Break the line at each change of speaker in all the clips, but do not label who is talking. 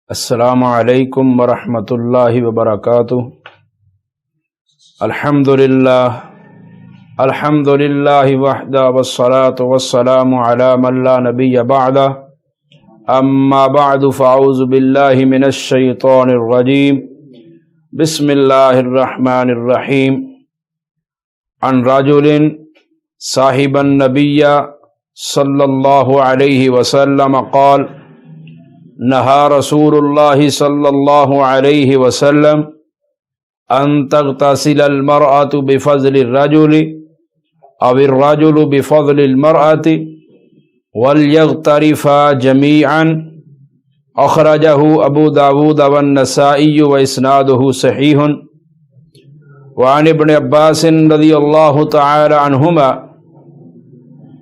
السلام علیکم ورحمۃ اللہ وبرکاتہ۔ الحمد للہ وحدہ والصلاة والسلام علی من لا نبی بعدہ، اما بعد فاعوذ باللہ من الشیطان الرجیم، بسم اللہ الرحمن الرحیم۔ عن رجل صاحب النبی صلی اللہ علیہ وسلم قال نہى رسول اللہ صلی اللہ علیہ وسلم ان تغتسل المرأة بفضل الرجل او الرجل بفضل المرأة وليغترفا جميعا، اخرجہ ابو داود والنسائی واسنادہ صحیح۔ وعن ابن عباس رضی اللہ تعالی عنہما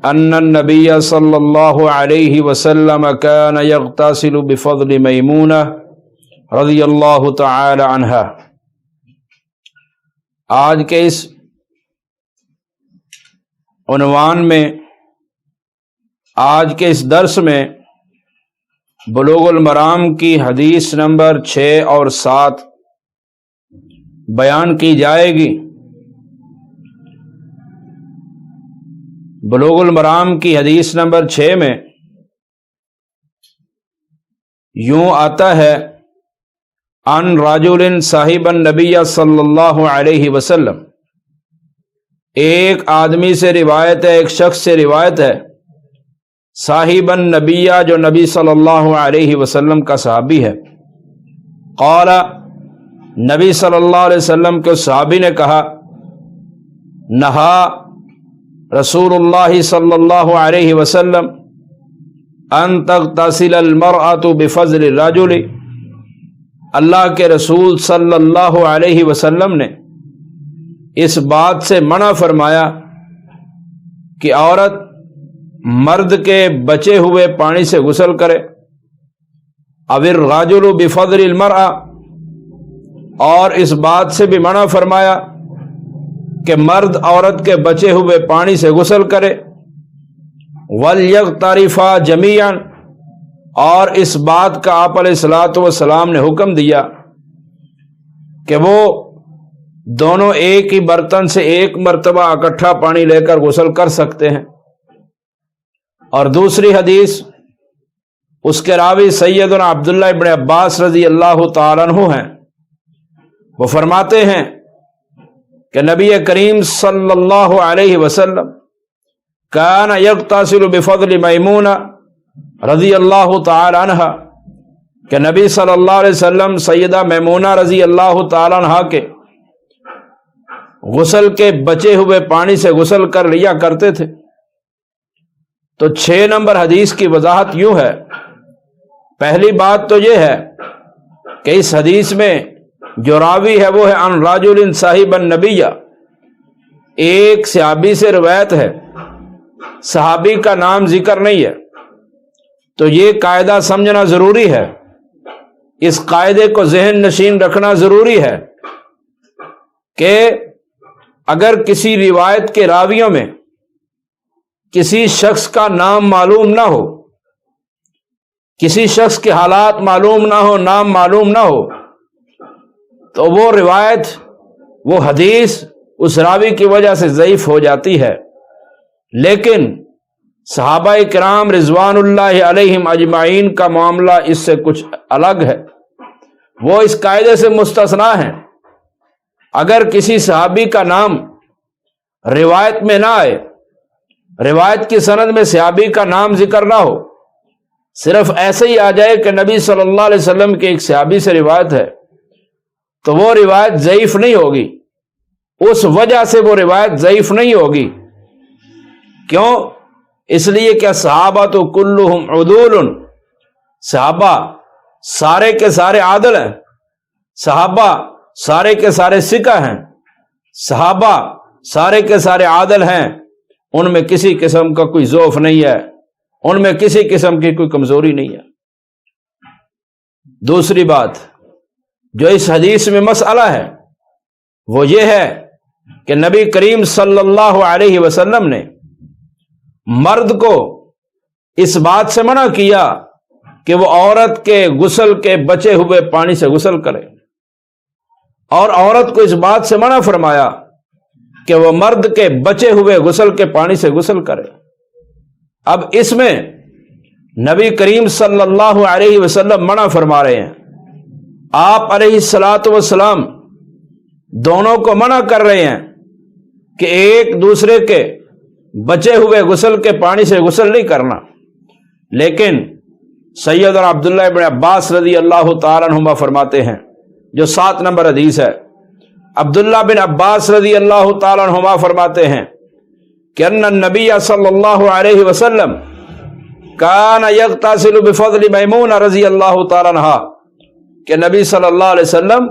ان النبی صلی اللہ علیہ وسلم کان یغتسل بفضل میمونہ رضی اللہ تعالی عنہا۔ آج کے اس عنوان میں، آج کے اس درس میں بلوغ المرام کی حدیث نمبر 6 اور 7 بیان کی جائے گی۔ بلوغ المرام کی حدیث نمبر 6 میں یوں آتا ہے، ان رجل صاحب النبی صلی اللہ علیہ وسلم، ایک آدمی سے روایت ہے، ایک شخص سے روایت ہے، صاحب النبی جو نبی صلی اللہ علیہ وسلم کا صحابی ہے۔ قال، نبی صلی اللہ علیہ وسلم کے صحابی نے کہا، نہا رسول اللہ صلی اللہ علیہ وسلم ان تغتسل المرأة بفضل الرجل، اللہ کے رسول صلی اللہ علیہ وسلم نے اس بات سے منع فرمایا کہ عورت مرد کے بچے ہوئے پانی سے غسل کرے، او الرجل بفضل المرأة، اور اس بات سے بھی منع فرمایا کہ مرد عورت کے بچے ہوئے پانی سے غسل کرے، وَلْيَغْتَرِفَا جَمِيعًا، اور اس بات کا آپ علیہ الصلوۃ والسلام نے حکم دیا کہ وہ دونوں ایک ہی برتن سے ایک مرتبہ اکٹھا پانی لے کر غسل کر سکتے ہیں۔ اور دوسری حدیث، اس کے راوی سیدنا عبداللہ ابن عباس رضی اللہ تعالیٰ عنہ ہیں، وہ فرماتے ہیں کہ نبی کریم صلی اللہ علیہ وسلم کان یغتسل بفضل میمونہ رضی اللہ تعالی عنہا، کہ نبی صلی اللہ علیہ وسلم سیدہ میمونہ رضی اللہ تعالی عنہا کے غسل کے بچے ہوئے پانی سے غسل کر لیا کرتے تھے۔ تو 6 نمبر حدیث کی وضاحت یوں ہے۔ پہلی بات تو یہ ہے کہ اس حدیث میں جو راوی ہے وہ ہے ان رجل صاحب النبی، ایک صحابی سے روایت ہے، صحابی کا نام ذکر نہیں ہے۔ تو یہ قاعدہ سمجھنا ضروری ہے، اس قاعدے کو ذہن نشین رکھنا ضروری ہے کہ اگر کسی روایت کے راویوں میں کسی شخص کا نام معلوم نہ ہو، کسی شخص کے حالات معلوم نہ ہو، نام معلوم نہ ہو، تو وہ روایت، وہ حدیث اس راوی کی وجہ سے ضعیف ہو جاتی ہے۔ لیکن صحابہ کرام رضوان اللہ علیہم اجمعین کا معاملہ اس سے کچھ الگ ہے، وہ اس قاعدے سے مستثنا ہیں۔ اگر کسی صحابی کا نام روایت میں نہ آئے، روایت کی سند میں صحابی کا نام ذکر نہ ہو، صرف ایسے ہی آ جائے کہ نبی صلی اللہ علیہ وسلم کے ایک صحابی سے روایت ہے، تو وہ روایت ضعیف نہیں ہوگی، اس وجہ سے وہ روایت ضعیف نہیں ہوگی۔ کیوں؟ اس لیے کہ صحابہ تو کلہم عدول، صحابہ سارے کے سارے عادل ہیں، صحابہ سارے کے سارے ثقہ ہیں، صحابہ سارے کے سارے عادل ہیں، ان میں کسی قسم کا کوئی ضعف نہیں ہے، ان میں کسی قسم کی کوئی کمزوری نہیں ہے۔ دوسری بات جو اس حدیث میں مسئلہ ہے وہ یہ ہے کہ نبی کریم صلی اللہ علیہ وسلم نے مرد کو اس بات سے منع کیا کہ وہ عورت کے غسل کے بچے ہوئے پانی سے غسل کرے، اور عورت کو اس بات سے منع فرمایا کہ وہ مرد کے بچے ہوئے غسل کے پانی سے غسل کرے۔ اب اس میں نبی کریم صلی اللہ علیہ وسلم منع فرما رہے ہیں، آپ علیہ الصلاۃ والسلام دونوں کو منع کر رہے ہیں کہ ایک دوسرے کے بچے ہوئے غسل کے پانی سے غسل نہیں کرنا، لیکن سیدنا عبداللہ ابن عباس رضی اللہ تعالیٰ عنہما فرماتے ہیں، جو 7 نمبر حدیث ہے، عبداللہ بن عباس رضی اللہ تعالیٰ عنہما فرماتے ہیں کہ ان النبی صلی اللہ علیہ وسلم کان یغتسل بفضل میمونہ رضی اللہ تعالیٰ عنہا، کہ نبی صلی اللہ علیہ وسلم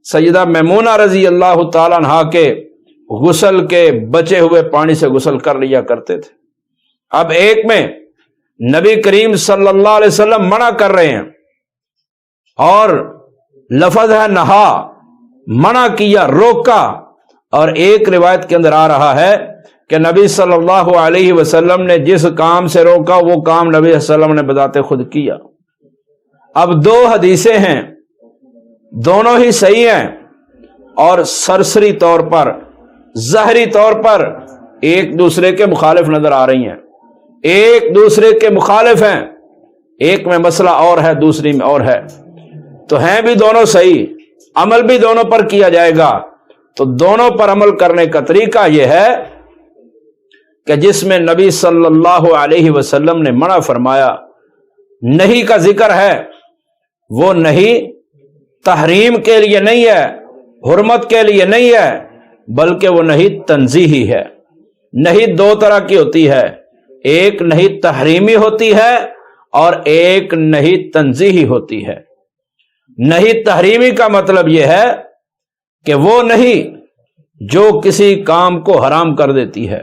سیدہ میمونہ رضی اللہ تعالیٰ عنہا کے غسل کے بچے ہوئے پانی سے غسل کر لیا کرتے تھے۔ اب ایک میں نبی کریم صلی اللہ علیہ وسلم منع کر رہے ہیں، اور لفظ ہے نہا، منع کیا، روکا، اور ایک روایت کے اندر آ رہا ہے کہ نبی صلی اللہ علیہ وسلم نے جس کام سے روکا وہ کام نبی صلی اللہ علیہ وسلم نے بذات خود کیا۔ اب 2 حدیثیں ہیں، دونوں ہی صحیح ہیں، اور سرسری طور پر، ظاہری طور پر ایک دوسرے کے مخالف نظر آ رہی ہیں، ایک دوسرے کے مخالف ہیں، ایک میں مسئلہ اور ہے، دوسری میں اور ہے، تو ہیں بھی دونوں صحیح، عمل بھی دونوں پر کیا جائے گا۔ تو دونوں پر عمل کرنے کا طریقہ یہ ہے کہ جس میں نبی صلی اللہ علیہ وسلم نے منع فرمایا، نہیں کا ذکر ہے، وہ نہیں تحریم کے لیے نہیں ہے، حرمت کے لیے نہیں ہے، بلکہ وہ نہیں تنزیہی ہے۔ نہیں 2 طرح کی ہوتی ہے، ایک نہیں تحریمی ہوتی ہے اور ایک نہیں تنزیہی ہوتی ہے۔ نہیں تحریمی کا مطلب یہ ہے کہ وہ نہیں جو کسی کام کو حرام کر دیتی ہے،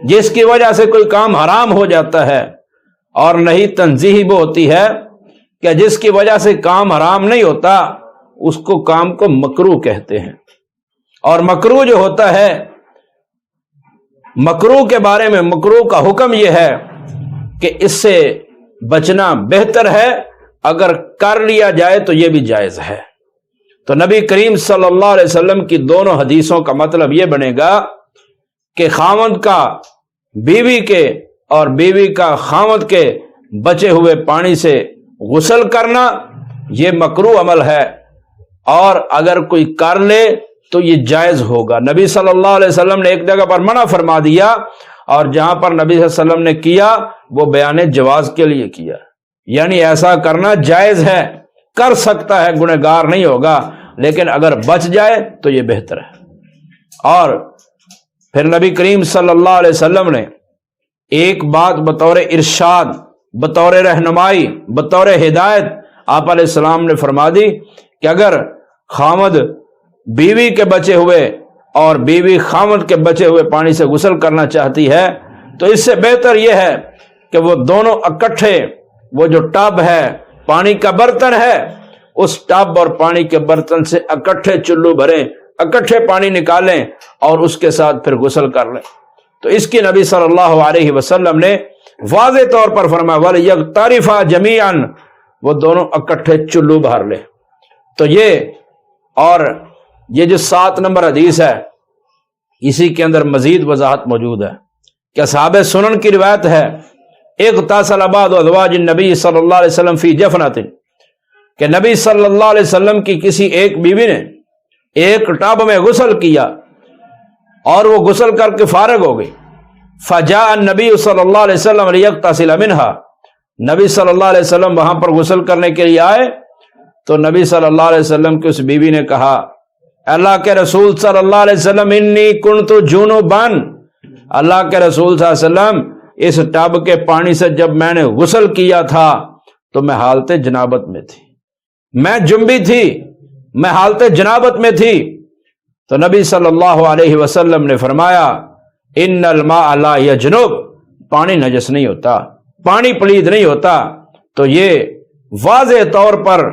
جس کی وجہ سے کوئی کام حرام ہو جاتا ہے، اور نہیں تنزیہی وہ ہوتی ہے کہ جس کی وجہ سے کام حرام نہیں ہوتا، اس کو کام کو مکروہ کہتے ہیں۔ اور مکروہ جو ہوتا ہے، مکروہ کے بارے میں مکروہ کا حکم یہ ہے کہ اس سے بچنا بہتر ہے، اگر کر لیا جائے تو یہ بھی جائز ہے۔ تو نبی کریم صلی اللہ علیہ وسلم کی دونوں حدیثوں کا مطلب یہ بنے گا کہ خاوند کا بیوی کے اور بیوی کا خاوند کے بچے ہوئے پانی سے غسل کرنا یہ مکروہ عمل ہے، اور اگر کوئی کر لے تو یہ جائز ہوگا۔ نبی صلی اللہ علیہ وسلم نے ایک جگہ پر منع فرما دیا، اور جہاں پر نبی صلی اللہ علیہ وسلم نے کیا وہ بیان جواز کے لیے کیا، یعنی ایسا کرنا جائز ہے، کر سکتا ہے، گنہگار نہیں ہوگا، لیکن اگر بچ جائے تو یہ بہتر ہے۔ اور پھر نبی کریم صلی اللہ علیہ وسلم نے ایک بات بطور ارشاد، بطور رہنمائی، بطور ہدایت آپ علیہ السلام نے فرما دی کہ اگر خامد بیوی کے بچے ہوئے اور بیوی خامد کے بچے ہوئے پانی سے غسل کرنا چاہتی ہے تو اس سے بہتر یہ ہے کہ وہ دونوں اکٹھے، وہ جو ٹب ہے، پانی کا برتن ہے، اس ٹب اور پانی کے برتن سے اکٹھے چلو بھریں، اکٹھے پانی نکالیں اور اس کے ساتھ پھر غسل کر لیں۔ تو اس کی نبی صلی اللہ علیہ وسلم نے واضح طور پر فرمایا وَلْيَغْتَرِفَا جَمِيعًا، وہ دونوں اکٹھے چلو بھر لیں۔ تو یہ جو 7 نمبر حدیث ہے، اسی کے اندر مزید وضاحت موجود ہے کہ اصحاب سنن کی روایت ہے اغتسل بعض ازواج النبی صلی اللہ علیہ وسلم فی جفنۃ، کہ نبی صلی اللہ علیہ وسلم کی کسی ایک بیوی نے ایک ٹب میں غسل کیا اور وہ غسل کر کے فارغ ہو گئی۔ فجاء النبی صلی اللہ علیہ وسلم لیغتسل منہا، نبی صلی اللہ علیہ وسلم وہاں پر غسل کرنے کے لیے آئے تو نبی صلی اللہ علیہ وسلم کی اس بیوی نے کہا اللہ کے رسول صلی اللہ علیہ وسلم انی کنت جنبا، اللہ کے رسول صلی اللہ علیہ وسلم اس ٹب کے پانی سے جب میں نے غسل کیا تھا تو میں حالت جنابت میں تھی، میں جنبی تھی، میں حالت جنابت میں تھی۔ تو نبی صلی اللہ علیہ وسلم نے فرمایا ان الماء لا یجنب، پانی نجس نہیں ہوتا، پانی پلید نہیں ہوتا۔ تو یہ واضح طور پر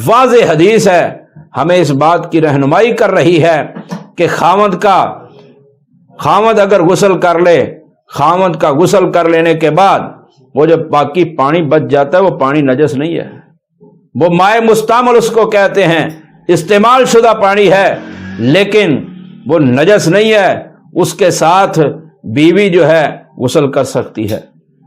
واضح حدیث ہے، ہمیں اس بات کی رہنمائی کر رہی ہے کہ خاوند اگر غسل کر لے، خاوند کا غسل کر لینے کے بعد وہ جو باقی پانی بچ جاتا ہے وہ پانی نجس نہیں ہے، وہ مائع مستعمل اس کو کہتے ہیں، استعمال شدہ پانی ہے لیکن وہ نجس نہیں ہے۔ اس کے ساتھ بیوی جو ہے غسل کر سکتی ہے۔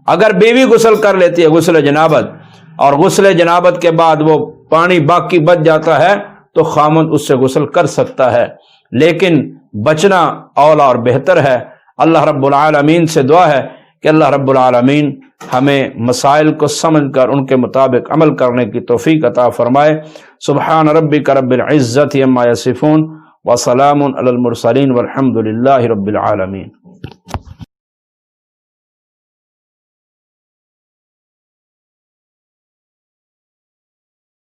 اگر بیوی غسل کر لیتی ہے غسل جنابت، اور غسل جنابت کے بعد وہ پانی باقی بچ جاتا ہے تو خامند اس سے غسل کر سکتا ہے، لیکن بچنا اولا اور بہتر ہے۔ اللہ رب العالمین سے دعا ہے کہ اللہ رب العالمین ہمیں مسائل کو سمجھ کر ان کے مطابق عمل کرنے کی توفیق عطا فرمائے۔ سبحان ربک رب العزت عما یصفون وسلام علی المرسلین والحمد للہ رب العالمین۔